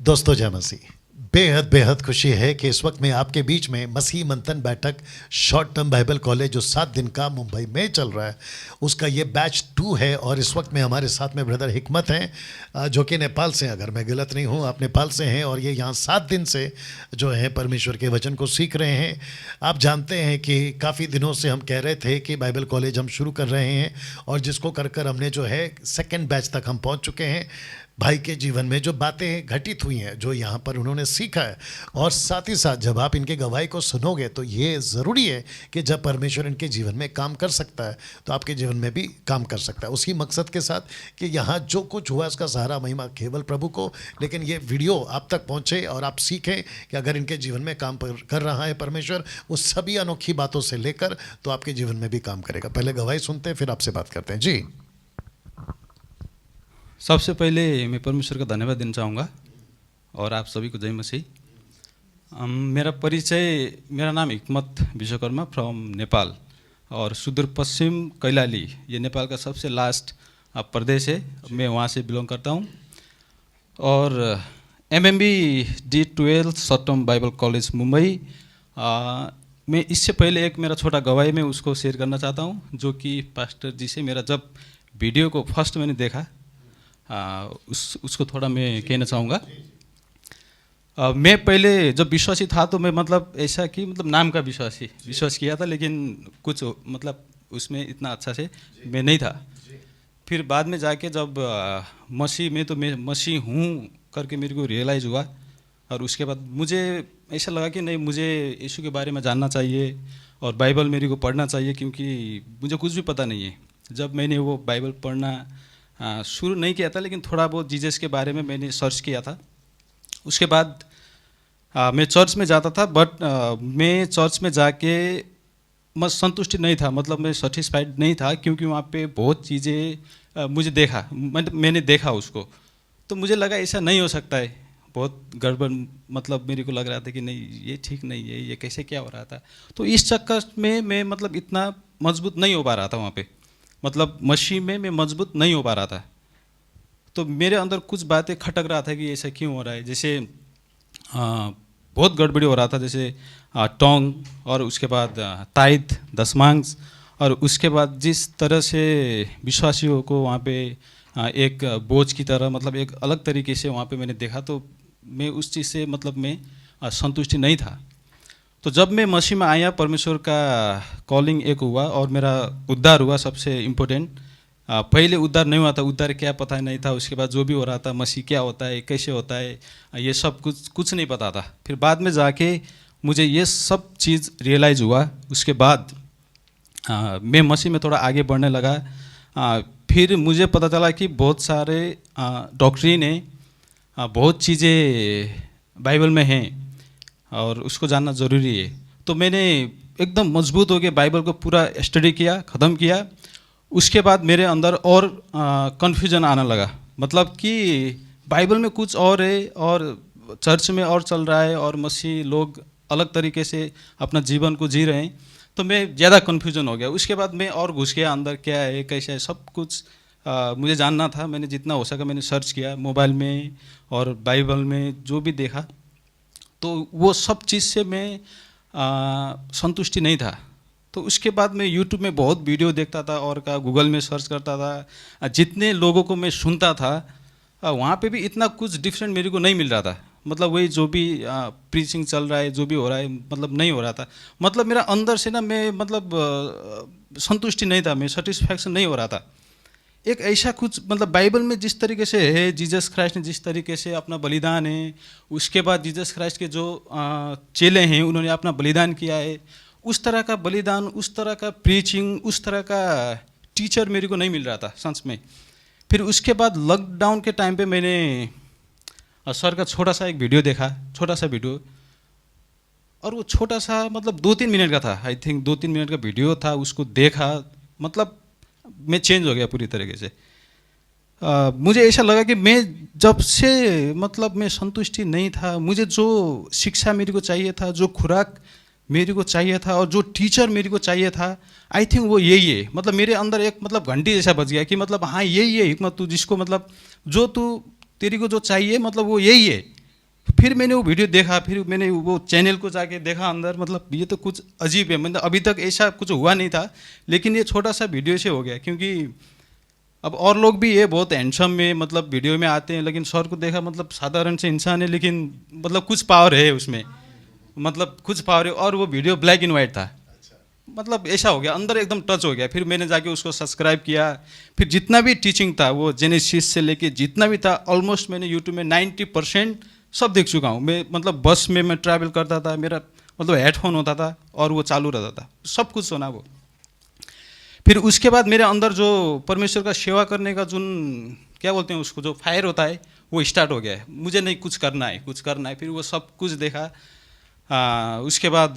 दोस्तों जय मसीह। बेहद बेहद खुशी है कि इस वक्त मैं आपके बीच में मसीह मंथन बैठक शॉर्ट टर्म बाइबल कॉलेज जो 7 दिन का मुंबई में चल रहा है उसका ये बैच 2 है। और इस वक्त में हमारे साथ में ब्रदर हिकमत हैं जो कि नेपाल से, अगर मैं गलत नहीं हूँ आप नेपाल से हैं, और ये यहाँ 7 दिन से जो है परमेश्वर के वचन को सीख रहे हैं। आप जानते हैं कि काफ़ी दिनों से हम कह रहे थे कि बाइबल कॉलेज हम शुरू कर रहे हैं, और जिसको कर कर हमने जो है 2nd बैच तक हम पहुँच चुके हैं। भाई के जीवन में जो बातें घटित हुई हैं, जो यहाँ पर उन्होंने सीखा है, और साथ ही साथ जब आप इनके गवाही को सुनोगे तो ये ज़रूरी है कि जब परमेश्वर इनके जीवन में काम कर सकता है तो आपके जीवन में भी काम कर सकता है, उसी मकसद के साथ कि यहाँ जो कुछ हुआ इसका सारा महिमा केवल प्रभु को, लेकिन ये वीडियो आप तक पहुँचे और आप सीखें कि अगर इनके जीवन में काम कर रहा है परमेश्वर उस सभी अनोखी बातों से लेकर, तो आपके जीवन में भी काम करेगा। पहले गवाही सुनते हैं फिर आपसे बात करते हैं। जी, सबसे पहले मैं परमेश्वर का धन्यवाद देना चाहूँगा और आप सभी को जय मसीह। मेरा नाम हिकमत विश्वकर्मा फ्रॉम नेपाल, और सुदूर पश्चिम कैलाली ये नेपाल का सबसे लास्ट प्रदेश है, मैं वहाँ से बिलोंग करता हूँ। और MMB D12 short term Bible college Mumbai, मैं इससे पहले एक मेरा छोटा गवाही में उसको शेयर करना चाहता हूँ, जो कि पास्टर जी से मेरा जब वीडियो को फर्स्ट मैंने देखा उसको थोड़ा मैं कहना चाहूँगा। मैं पहले जब विश्वासी था तो मैं मतलब ऐसा कि मतलब नाम का विश्वास किया था, लेकिन कुछ मतलब उसमें इतना अच्छा से मैं नहीं था। फिर बाद में जाके जब मसीह में तो मैं मसीह हूँ करके मेरे को रियलाइज़ हुआ, और उसके बाद मुझे ऐसा लगा कि नहीं, मुझे यीशु के बारे में जानना चाहिए और बाइबल मेरे को पढ़ना चाहिए, क्योंकि मुझे कुछ भी पता नहीं है। जब मैंने वो बाइबल पढ़ना शुरू नहीं किया था, लेकिन थोड़ा बहुत जीसस के बारे में मैंने सर्च किया था। उसके बाद मैं चर्च में जाता था, बट मैं चर्च में जाके मैं संतुष्टि नहीं था, मतलब मैं सेटिस्फाइड नहीं था, क्योंकि वहाँ पे बहुत चीज़ें मुझे मैंने देखा उसको, तो मुझे लगा ऐसा नहीं हो सकता है, बहुत गड़बड़, मतलब मेरे को लग रहा था कि नहीं ये ठीक नहीं है, ये कैसे क्या हो रहा था। तो इस चक्कर में मैं मतलब इतना मजबूत नहीं हो पा रहा था वहाँ पे, मतलब मसीह में मैं मजबूत नहीं हो पा रहा था। तो मेरे अंदर कुछ बातें खटक रहा था कि ऐसा क्यों हो रहा है। जैसे बहुत गड़बड़ी हो रहा था, जैसे टोंग, और उसके बाद ताइद दशमांश, और उसके बाद जिस तरह से विश्वासियों को वहाँ पे एक बोझ की तरह, मतलब एक अलग तरीके से वहाँ पे मैंने देखा, तो मैं उस चीज़ से मतलब मैं संतुष्टि नहीं था। तो जब मैं मसीह में आया, परमेश्वर का कॉलिंग एक हुआ और मेरा उद्धार हुआ, सबसे इम्पोर्टेंट। पहले उद्धार नहीं हुआ था, उद्धार क्या पता नहीं था। उसके बाद जो भी हो रहा था, मसीह क्या होता है, कैसे होता है, ये सब कुछ नहीं पता था। फिर बाद में जाके मुझे ये सब चीज़ रियलाइज़ हुआ। उसके बाद मैं मसीह में थोड़ा आगे बढ़ने लगा। फिर मुझे पता चला कि बहुत सारे डॉक्ट्रिन है, बहुत चीज़ें बाइबल में हैं और उसको जानना ज़रूरी है। तो मैंने एकदम मजबूत होकर बाइबल को पूरा स्टडी किया, ख़त्म किया। उसके बाद मेरे अंदर और कन्फ्यूजन आने लगा, मतलब कि बाइबल में कुछ और है और चर्च में और चल रहा है, और मसीह लोग अलग तरीके से अपना जीवन को जी रहे हैं। तो मैं ज़्यादा कन्फ्यूजन हो गया। उसके बाद मैं और घुस गया अंदर, क्या है कैसे है, सब कुछ मुझे जानना था। मैंने जितना हो सका मैंने सर्च किया मोबाइल में और बाइबल में, जो भी देखा, तो वो सब चीज़ से मैं संतुष्टि नहीं था। तो उसके बाद मैं यूट्यूब में बहुत वीडियो देखता था और गूगल में सर्च करता था। जितने लोगों को मैं सुनता था वहाँ पे भी इतना कुछ डिफरेंट मेरे को नहीं मिल रहा था। मतलब वही जो भी प्रीचिंग चल रहा है, जो भी हो रहा है, मतलब नहीं हो रहा था। मतलब मेरा अंदर से ना, मैं मतलब संतुष्टि नहीं था, मैं सेटिस्फैक्शन नहीं हो रहा था। एक ऐसा कुछ, मतलब बाइबल में जिस तरीके से है, जीसस क्राइस्ट ने जिस तरीके से अपना बलिदान है, उसके बाद जीसस क्राइस्ट के जो चेले हैं उन्होंने अपना बलिदान किया है, उस तरह का बलिदान, उस तरह का प्रीचिंग, उस तरह का टीचर मेरे को नहीं मिल रहा था सच में। फिर उसके बाद लॉकडाउन के टाइम पे मैंने सर का छोटा सा एक वीडियो देखा, छोटा सा वीडियो, और वो छोटा सा मतलब 2-3 मिनट का था, आई थिंक 2-3 मिनट का वीडियो था। उसको देखा, मतलब मैं चेंज हो गया पूरी तरीके से। मुझे ऐसा लगा कि मैं जब से मतलब मैं संतुष्टि नहीं था। मुझे जो शिक्षा मेरे को चाहिए था, जो खुराक मेरे को चाहिए था, और जो टीचर मेरे को चाहिए था, आई थिंक वो यही है। मतलब मेरे अंदर एक मतलब घंटी जैसा बज गया कि मतलब हाँ यही है हिकमत, तू जिसको मतलब जो तू तेरी को जो चाहिए मतलब वो यही है। फिर मैंने वो वीडियो देखा, फिर मैंने वो चैनल को जाके देखा अंदर, मतलब ये तो कुछ अजीब है, मतलब अभी तक ऐसा कुछ हुआ नहीं था, लेकिन ये छोटा सा वीडियो से हो गया। क्योंकि अब और लोग भी ये बहुत हैंडसम में मतलब वीडियो में आते हैं, लेकिन सर को देखा मतलब साधारण से इंसान है, लेकिन मतलब कुछ पावर है उसमें, मतलब कुछ पावर है। और वो वीडियो ब्लैक एंड वाइट था, मतलब ऐसा हो गया, अंदर एकदम टच हो गया। फिर मैंने जाके उसको सब्सक्राइब किया, फिर जितना भी टीचिंग था वो जेनेसिस से लेके जितना भी था ऑलमोस्ट मैंने यूट्यूब में 90% सब देख चुका हूँ मैं। मतलब बस में मैं ट्रैवल करता था, मेरा मतलब हेडफोन होता था और वो चालू रहता था, सब कुछ सुना वो। फिर उसके बाद मेरे अंदर जो परमेश्वर का सेवा करने का जो क्या बोलते हैं उसको, जो फायर होता है वो स्टार्ट हो गया है। मुझे नहीं कुछ करना है, कुछ करना है। फिर वो सब कुछ देखा। उसके बाद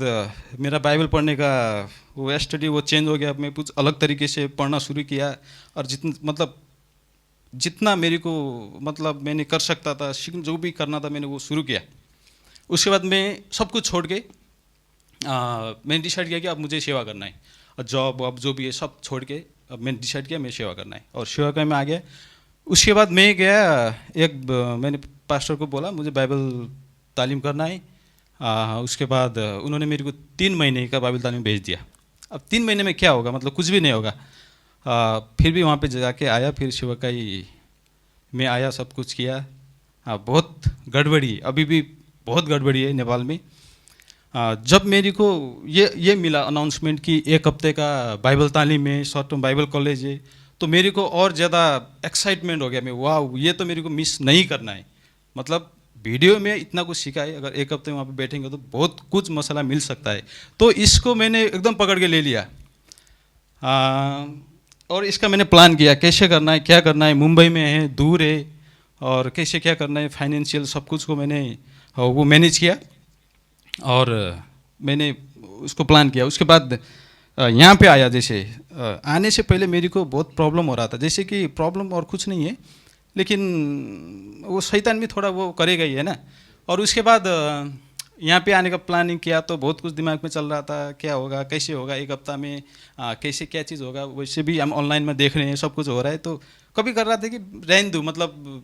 मेरा बाइबल पढ़ने का वो स्टडी वो चेंज हो गया, मैं कुछ अलग तरीके से पढ़ना शुरू किया। और जितना मेरे को मतलब मैंने कर सकता था, जो भी करना था मैंने वो शुरू किया। उसके बाद मैं सब कुछ छोड़ के मैंने डिसाइड किया कि अब मुझे सेवा करना है, और जॉब अब जो भी है सब छोड़ के अब मैंने डिसाइड किया मैं सेवा करना है, और सेवा करने में आ गया। उसके बाद मैं गया मैंने पास्टर को बोला मुझे बाइबल तालीम करना है। उसके बाद उन्होंने मेरे को 3 महीने का बाइबल तालीम भेज दिया। अब 3 महीने में क्या होगा, मतलब कुछ भी नहीं होगा। फिर भी वहाँ पे जाके आया, फिर सेवकाई में आया, सब कुछ किया। बहुत गड़बड़ी, अभी भी बहुत गड़बड़ी है नेपाल में। जब मेरे को ये मिला अनाउंसमेंट कि 1 हफ्ते का बाइबल तालीम है, शॉर्ट टर्म बाइबल कॉलेज है, तो मेरे को और ज़्यादा एक्साइटमेंट हो गया। मैं वाह, ये तो मेरे को मिस नहीं करना है। मतलब वीडियो में इतना कुछ सीखा है, अगर 1 हफ्ते वहाँ पे बैठेंगे तो बहुत कुछ मसाला मिल सकता है। तो इसको मैंने एकदम पकड़ के ले लिया। और इसका मैंने प्लान किया कैसे करना है, क्या करना है। मुंबई में है, दूर है, और कैसे क्या करना है, फाइनेंशियल सब कुछ को मैंने वो मैनेज किया और मैंने उसको प्लान किया। उसके बाद यहाँ पे आया। जैसे आने से पहले मेरे को बहुत प्रॉब्लम हो रहा था, जैसे कि प्रॉब्लम और कुछ नहीं है, लेकिन वो शैतान भी थोड़ा वो करेगा ही है ना। और उसके बाद यहाँ पे आने का प्लानिंग किया तो बहुत कुछ दिमाग में चल रहा था, क्या होगा, कैसे होगा, 1 हफ्ता में कैसे क्या चीज़ होगा। वैसे भी हम ऑनलाइन में देख रहे हैं, सब कुछ हो रहा है, तो कभी कर रहा था कि रहने दूँ, मतलब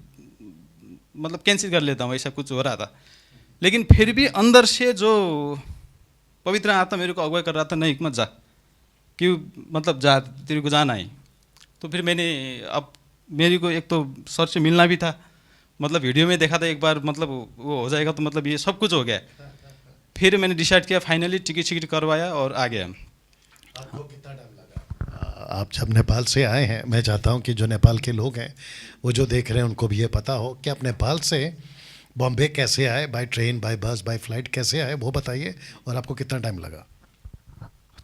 कैंसिल कर लेता हूँ, ऐसा कुछ हो रहा था। लेकिन फिर भी अंदर से जो पवित्र आत्मा मेरे को अगुवाई कर रहा था, नहीं हिकमत जा, क्यों, मतलब जा, तेरे को जाना है। तो फिर मैंने, अब मेरे को एक तो सर से मिलना भी था, मतलब वीडियो में देखा था एक बार, मतलब वो हो जाएगा, तो मतलब ये सब कुछ हो गया। फिर मैंने डिसाइड किया, फाइनली टिकट करवाया और आ गया। आपको कितना टाइम लगा? आप जब नेपाल से आए हैं, मैं चाहता हूं कि जो नेपाल के लोग हैं वो जो देख रहे हैं उनको भी ये पता हो कि आप नेपाल से बॉम्बे कैसे आए, बाय ट्रेन, बाय बस, बाय फ्लाइट कैसे आए, वो बताइए, और आपको कितना टाइम लगा?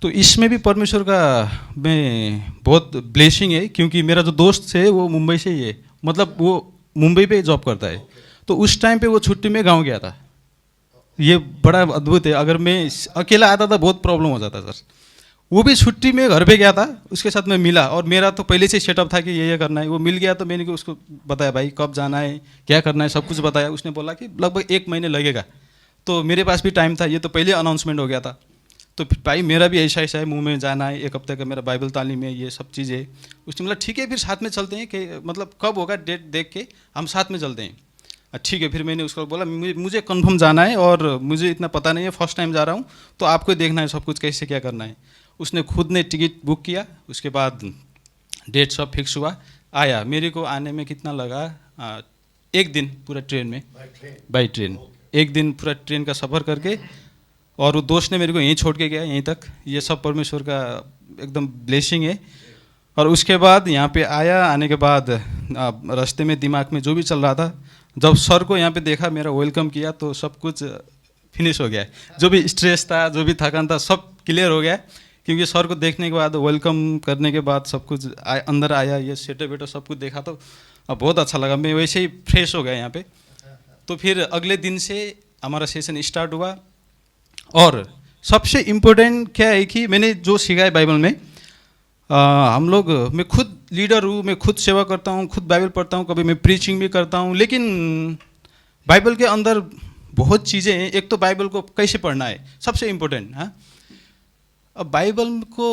तो इसमें भी परमेश्वर का मैं बहुत ब्लेसिंग है, क्योंकि मेरा जो दोस्त है वो मुंबई से ही है, मतलब वो मुंबई पे जॉब करता है। तो उस टाइम पे वो छुट्टी में गांव गया था। ये बड़ा अद्भुत है, अगर मैं अकेला आता था बहुत प्रॉब्लम हो जाता सर। वो भी छुट्टी में घर पे गया था, उसके साथ मैं मिला, और मेरा तो पहले से सेटअप था कि ये करना है। वो मिल गया तो मैंने उसको बताया, भाई कब जाना है, क्या करना है, सब कुछ बताया। उसने बोला कि लगभग 1 महीने लगेगा। तो मेरे पास भी टाइम था, ये तो पहले अनाउंसमेंट हो गया था। तो भाई मेरा भी ऐसा ऐसा है, मुंह में जाना है, 1 हफ्ते का मेरा बाइबल तालीम है, ये सब चीज़ें। उसने बोला ठीक है, फिर साथ में चलते हैं, कि मतलब कब होगा डेट देख के हम साथ में चलते हैं। ठीक है। फिर मैंने उसको बोला मुझे कंफर्म जाना है, और मुझे इतना पता नहीं है, फर्स्ट टाइम जा रहा हूँ, तो आपको देखना है सब कुछ कैसे क्या करना है। उसने खुद ने टिकट बुक किया, उसके बाद डेट सब फिक्स हुआ, आया। मेरे को आने में कितना लगा, 1 दिन पूरा ट्रेन में, बाई ट्रेन 1 दिन पूरा ट्रेन का सफ़र करके, और वो दोस्त ने मेरे को यहीं छोड़ के गया, यहीं तक। ये सब परमेश्वर का एकदम ब्लेसिंग है। और उसके बाद यहाँ पे आया, आने के बाद रास्ते में दिमाग में जो भी चल रहा था, जब सर को यहाँ पे देखा, मेरा वेलकम किया, तो सब कुछ फिनिश हो गया। जो भी स्ट्रेस था, जो भी थकान था, सब क्लियर हो गया। क्योंकि सर को देखने के बाद, वेलकम करने के बाद सब कुछ अंदर आया, ये सेटअप वेटअप सब कुछ देखा, तो अब बहुत अच्छा लगा। मैं वैसे ही फ्रेश हो गया यहाँ पे। तो फिर अगले दिन से हमारा सेशन स्टार्ट हुआ। और सबसे इम्पोर्टेंट क्या है कि मैंने जो सीखा है बाइबल में, हम लोग, मैं खुद लीडर हूँ, मैं खुद सेवा करता हूँ, खुद बाइबल पढ़ता हूँ, कभी मैं प्रीचिंग भी करता हूँ, लेकिन बाइबल के अंदर बहुत चीज़ें हैं। एक तो बाइबल को कैसे पढ़ना है, सबसे इम्पोर्टेंट। हाँ, अब बाइबल को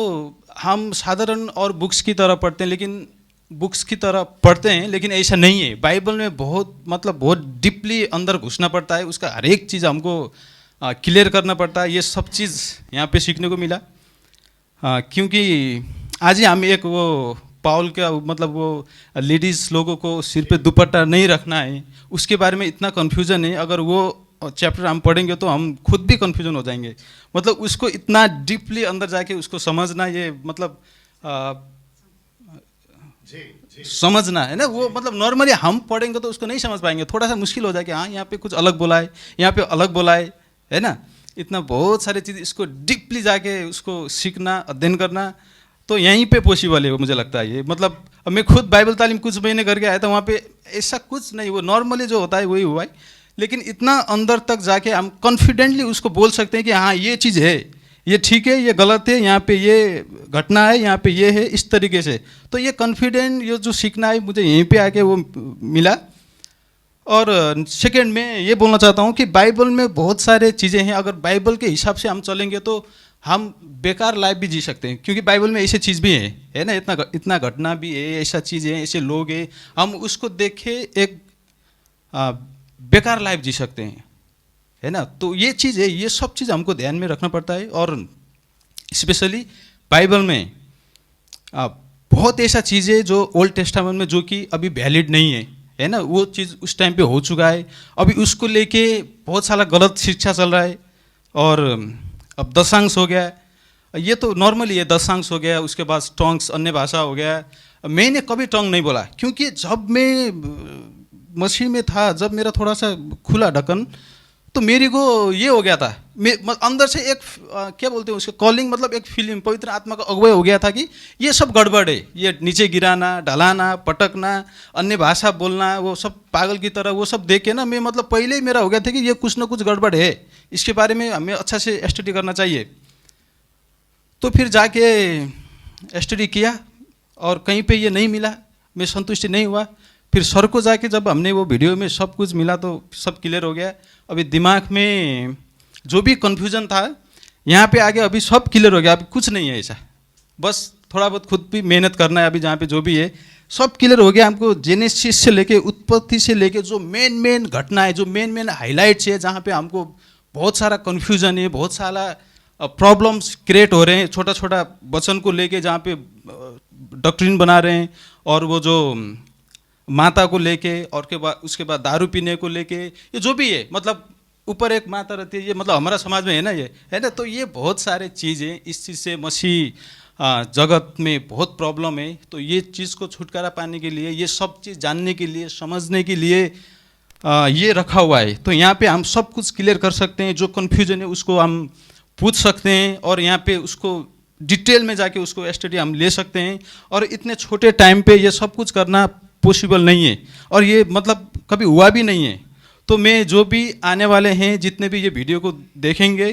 हम साधारण और बुक्स की तरह पढ़ते हैं, लेकिन बुक्स की तरह पढ़ते हैं, लेकिन ऐसा नहीं है। बाइबल में बहुत डीपली अंदर घुसना पड़ता है, उसका हर एक चीज़ हमको क्लियर करना पड़ता है। ये सब चीज़ यहाँ पे सीखने को मिला। क्योंकि आज ही हम एक वो पाउल का मतलब वो लेडीज़ लोगों को सिर पे दुपट्टा नहीं रखना है, उसके बारे में इतना कन्फ्यूज़न है। अगर वो चैप्टर हम पढ़ेंगे तो हम खुद भी कन्फ्यूजन हो जाएंगे। मतलब उसको इतना डीपली अंदर जाके उसको समझना, ये मतलब समझना है ना। वो मतलब नॉर्मली हम पढ़ेंगे तो उसको नहीं समझ पाएंगे, थोड़ा सा मुश्किल हो जाएगा। हाँ, यहाँ पे कुछ अलग बोला है, यहाँ पे अलग बोला है ना। इतना बहुत सारी चीज़, इसको डीपली जाके उसको सीखना, अध्ययन करना तो यहीं पे पॉसिबल है मुझे लगता है। ये मतलब अब मैं खुद बाइबल तालीम कुछ महीने करके आया था, वहाँ पे ऐसा कुछ नहीं, वो नॉर्मली जो होता है वही हुआ है। लेकिन इतना अंदर तक जाके हम कॉन्फिडेंटली उसको बोल सकते हैं कि हाँ ये चीज़ है, ये ठीक है, ये गलत है, यहाँ पे ये घटना है, यहाँ पे ये है, इस तरीके से। तो ये कॉन्फिडेंट, ये जो सीखना है मुझे यहीं पे आके वो मिला। और सेकंड में ये बोलना चाहता हूँ कि बाइबल में बहुत सारे चीज़ें हैं, अगर बाइबल के हिसाब से हम चलेंगे तो हम बेकार लाइफ भी जी सकते हैं। क्योंकि बाइबल में ऐसे चीज़ भी है ना, इतना घटना भी है, ऐसा चीज़ है, ऐसे लोग हैं, हम उसको देखे एक बेकार लाइफ जी सकते हैं, है ना। तो ये चीज़ है, ये सब चीज़ हमको ध्यान में रखना पड़ता है। और स्पेशली बाइबल में बहुत ऐसा चीज़ है जो ओल्ड टेस्टामेंट में जो कि अभी वैलिड नहीं है ना। वो चीज़ उस टाइम पे हो चुका है, अभी उसको लेके बहुत सारा गलत शिक्षा चल रहा है। और अब दशांश हो गया, ये तो नॉर्मली है, दशांश हो गया, उसके बाद टोंग्स, अन्य भाषा हो गया। मैंने कभी टोंग नहीं बोला, क्योंकि जब मैं मसीह में था, जब मेरा थोड़ा सा खुला ढक्कन, तो मेरे को ये हो गया था, अंदर से एक क्या बोलते हैं उसको, कॉलिंग, मतलब एक फीलिंग, पवित्र आत्मा का अगुवाई हो गया था कि ये सब गड़बड़ है। ये नीचे गिराना, ढलाना, पटकना, अन्य भाषा बोलना, वो सब पागल की तरह, वो सब देख के ना मैं मतलब पहले ही मेरा हो गया था कि ये कुछ ना कुछ गड़बड़ है, इसके बारे में हमें अच्छा से स्टडी करना चाहिए। तो फिर जाके स्टडी किया और कहीं पे ये नहीं मिला, मैं संतुष्टि नहीं हुआ। फिर सर को जाके जब हमने वो वीडियो में सब कुछ मिला तो सब क्लियर हो गया। अभी दिमाग में जो भी कन्फ्यूजन था यहाँ पे आगे अभी सब क्लियर हो गया, अभी कुछ नहीं है ऐसा। बस थोड़ा बहुत खुद भी मेहनत करना है, अभी जहाँ पे जो भी है सब क्लियर हो गया। हमको जेनेसिस से लेके, उत्पत्ति से लेके जो मेन घटना है, जो मेन हाईलाइट्स है, जहाँ पे हमको बहुत सारा कन्फ्यूजन है, बहुत सारा प्रॉब्लम्स क्रिएट हो रहे हैं, छोटा छोटा वचन को लेके जहाँ पे डॉक्ट्रिन बना रहे हैं, और वो जो माता को लेके, और के बाद उसके बाद दारू पीने को लेके, ये जो भी है, मतलब ऊपर एक माता रहती है, ये मतलब हमारा समाज में है ना, ये है ना। तो ये बहुत सारे चीज़ें, इस चीज़ से मसीह जगत में बहुत प्रॉब्लम है। तो ये चीज़ को छुटकारा पाने के लिए, ये सब चीज़ जानने के लिए, समझने के लिए ये रखा हुआ है। तो यहाँ पे हम सब कुछ क्लियर कर सकते हैं, जो कन्फ्यूजन है उसको हम पूछ सकते हैं, और यहाँ पे उसको डिटेल में जाके उसको स्टडी हम ले सकते हैं। और इतने छोटे टाइम पे ये सब कुछ करना पॉसिबल नहीं है, और ये मतलब कभी हुआ भी नहीं है। तो मैं जो भी आने वाले हैं, जितने भी ये वीडियो को देखेंगे,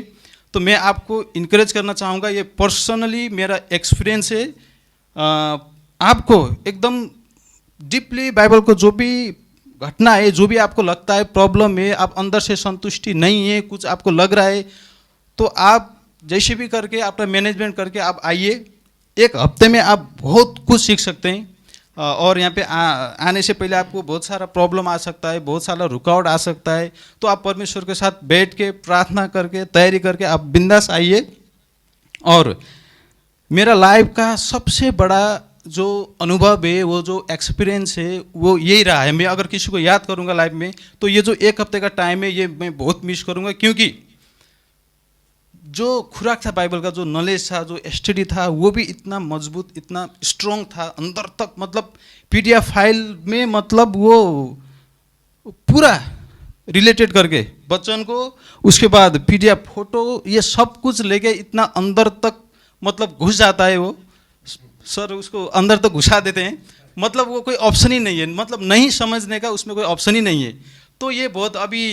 तो मैं आपको इनकरेज करना चाहूँगा, ये पर्सनली मेरा एक्सपीरियंस है। आपको एकदम डीपली बाइबल को, जो भी घटना है, जो भी आपको लगता है प्रॉब्लम है, आप अंदर से संतुष्टि नहीं है, कुछ आपको लग रहा है, तो आप जैसे भी करके अपना मैनेजमेंट करके आप आइए। एक हफ्ते में आप बहुत कुछ सीख सकते हैं। और यहाँ पे आने से पहले आपको बहुत सारा प्रॉब्लम आ सकता है, बहुत सारा रुकावट आ सकता है। तो आप परमेश्वर के साथ बैठ के प्रार्थना करके, तैयारी करके आप बिंदास आइए। और मेरा लाइफ का सबसे बड़ा जो अनुभव है, वो जो एक्सपीरियंस है, वो यही रहा है। मैं अगर किसी को याद करूँगा लाइफ में, तो ये जो एक हफ्ते का टाइम है, ये मैं बहुत मिस करूँगा। क्योंकि जो खुराक था बाइबल का, जो नॉलेज था, जो स्टडी था, वो भी इतना मजबूत, इतना स्ट्रॉन्ग था अंदर तक। मतलब पीडीएफ फाइल में, मतलब वो पूरा रिलेटेड करके बच्चन को, उसके बाद पीडीएफ फोटो, ये सब कुछ लेके इतना अंदर तक मतलब घुस जाता है वो। सर उसको अंदर तक घुसा देते हैं, मतलब वो कोई ऑप्शन ही नहीं है, मतलब नहीं समझने का उसमें कोई ऑप्शन ही नहीं है। तो ये बहुत अभी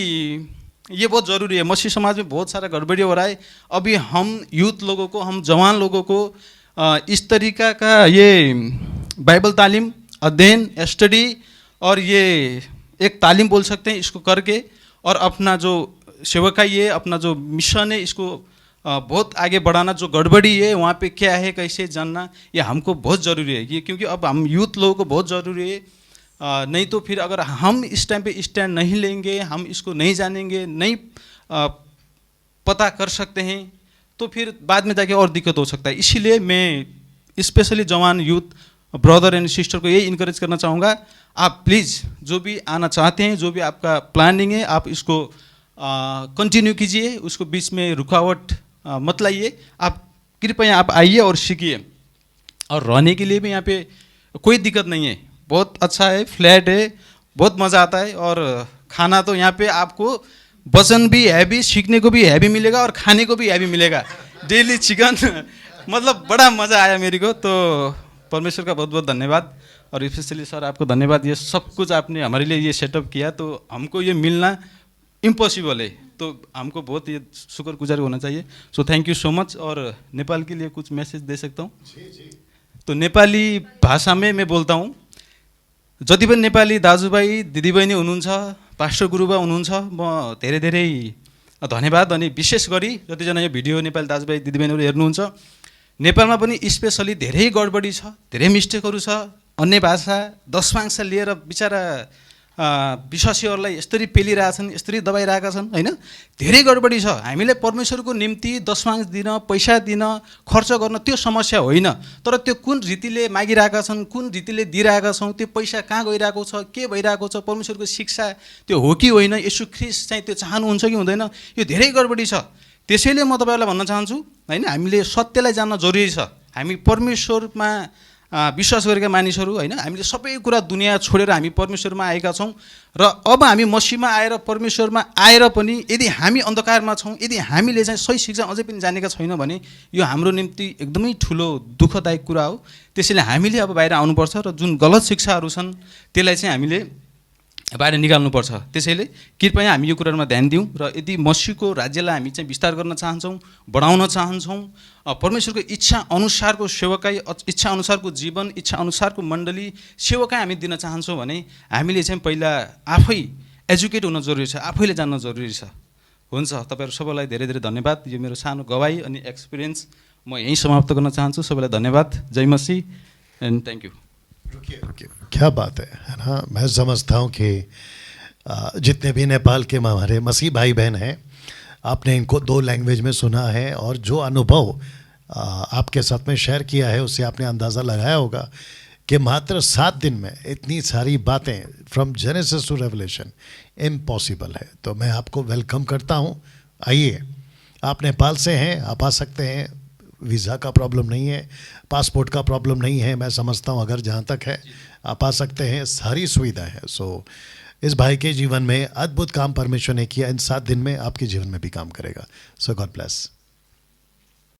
ये बहुत ज़रूरी है। मसीह समाज में बहुत सारा गड़बड़ी हो रहा है। अभी हम यूथ लोगों को, हम जवान लोगों को इस तरीका का ये बाइबल तालीम, अध्ययन, स्टडी, और ये एक तालीम बोल सकते हैं, इसको करके और अपना जो सेवकाई है, अपना जो मिशन है, इसको बहुत आगे बढ़ाना, जो गड़बड़ी है वहाँ पे क्या है कैसे जानना, ये हमको बहुत ज़रूरी है। ये क्योंकि अब हम यूथ लोगों को बहुत ज़रूरी है। नहीं तो फिर अगर हम इस टाइम पे स्टैंड नहीं लेंगे, हम इसको नहीं जानेंगे, नहीं पता कर सकते हैं, तो फिर बाद में जाके और दिक्कत हो सकता है। इसीलिए मैं स्पेशली जवान यूथ ब्रदर एंड सिस्टर को यही इनकरेज करना चाहूँगा, आप प्लीज़ जो भी आना चाहते हैं, जो भी आपका प्लानिंग है, आप इसको कंटिन्यू कीजिए, उसको बीच में रुकावट मत लाइए। आप कृपया आप आइए और सीखिए। और रहने के लिए भी यहाँ पे कोई दिक्कत नहीं है, बहुत अच्छा है, फ्लैट है, बहुत मज़ा आता है। और खाना तो यहाँ पे आपको वजन भी हैवी, सीखने को भी हैवी मिलेगा और खाने को भी हैवी मिलेगा, डेली चिकन मतलब बड़ा मज़ा आया मेरे को। तो परमेश्वर का बहुत बहुत धन्यवाद। और स्पेशली सर आपको धन्यवाद, ये सब कुछ आपने हमारे लिए ये सेटअप किया, तो हमको ये मिलना इम्पॉसिबल है, तो हमको बहुत ये शुक्रगुजार होना चाहिए। So thank you so much. और नेपाल के लिए कुछ मैसेज दे सकता हूँ? तो नेपाली भाषा में मैं बोलता हूँ, जति पनि नेपाली दाजुभाइ दिदीबहिनी हुनुहुन्छ, पास्टर गुरुबा हुनुहुन्छ, म धेरै धेरै धन्यवाद। अनि विशेष गरी जतिजना यो भिडियो नेपाली दाजुभाइ दिदीबहिनीहरू हेर्नुहुन्छ, नेपालमा पनि स्पेसली धेरै गडबडी छ, धेरै मिस्टेकहरू छ। अन्य भाषा 10 मार्क्स लिएर बिचारा विश्वासीहरूलाई यस्तरी पेलिरहेछन्, यस्तरी दबाइरहेका छन्, होइन? धेरै गडबडी छ। हामीले परमेश्वरको निम्ति 10 मार्क्स दिन, पैसा दिन, खर्च गर्न त्यो समस्या होइन, तर त्यो कुन रीतिले मागिरहेका छन्, कुन रीतिले दिइरहेका छौँ, त्यो पैसा कहाँ गइरहेको छ, के भइरहेको छ, परमेश्वरको शिक्षा त्यो हो कि होइन, येशू ख्रीष्ट चाहिँ त्यो चाहनुहुन्छ कि हुँदैन, यो धेरै गडबडी छ। त्यसैले म तपाईँहरूलाई भन्न चाहन्छु, होइन, हामीले सत्यलाई जान्न जरुरी छ। हामी परमेश्वरमा विश्वास गरेका मानिसहरू, होइन, हामीले सबै कुरा दुनियाँ छोडेर हामी परमेश्वरमा आएका छौँ। र अब हामी मसीहमा आएर परमेश्वरमा आएर पनि यदि हामी अन्धकारमा छौँ, यदि हामीले चाहिँ सही शिक्षा अझै पनि जानेका छैनौँ भने यो हाम्रो निम्ति एकदमै ठुलो दुःखदायक कुरा हो। त्यसैले हामीले अब बाहिर आउनुपर्छ र जुन गलत शिक्षाहरू छन् त्यसलाई चाहिँ हामीले बाहिर निकाल्नुपर्छ। त्यसैले कृपया हामी यो कुरामा ध्यान दिउँ र यदि मसीहको राज्यलाई हामी चाहिँ विस्तार गर्न चाहन्छौँ, बढाउन चाहन्छौँ, परमेश्वरको इच्छा अनुसारको सेवकाई, इच्छा अनुसारको जीवन, इच्छा अनुसारको मण्डली सेवकाई हामी दिन चाहन्छौँ भने हामीले चाहिँ पहिला आफै एजुकेट हुन जरुरी छ, आफैले जान्न जरुरी छ। हुन्छ, तपाईँहरू सबैलाई धेरै धेरै धन्यवाद। यो मेरो सानो गवाई अनि एक्सपिरियन्स म यहीँ समाप्त गर्न चाहन्छु। सबैलाई धन्यवाद। जय मसीह एन्ड थ्याङ्क यू। रुकिए, क्या बात है ना? मैं समझता हूँ कि जितने भी नेपाल के हमारे मसीह भाई बहन हैं, आपने इनको 2 लैंग्वेज में सुना है, और जो अनुभव आपके साथ में शेयर किया है उससे आपने अंदाज़ा लगाया होगा कि मात्र 7 दिन में इतनी सारी बातें from Genesis to Revelation impossible है। तो मैं आपको वेलकम करता हूँ। आइए, आप नेपाल से हैं, आप आ सकते हैं, वीज़ा का प्रॉब्लम नहीं है, पासपोर्ट का प्रॉब्लम नहीं है, मैं समझता हूँ अगर जहाँ तक है आप आ सकते हैं, सारी सुविधा है। सो इस भाई के जीवन में अद्भुत काम परमेश्वर ने किया, इन 7 दिन में आपके जीवन में भी काम करेगा। सो गॉड ब्लेस।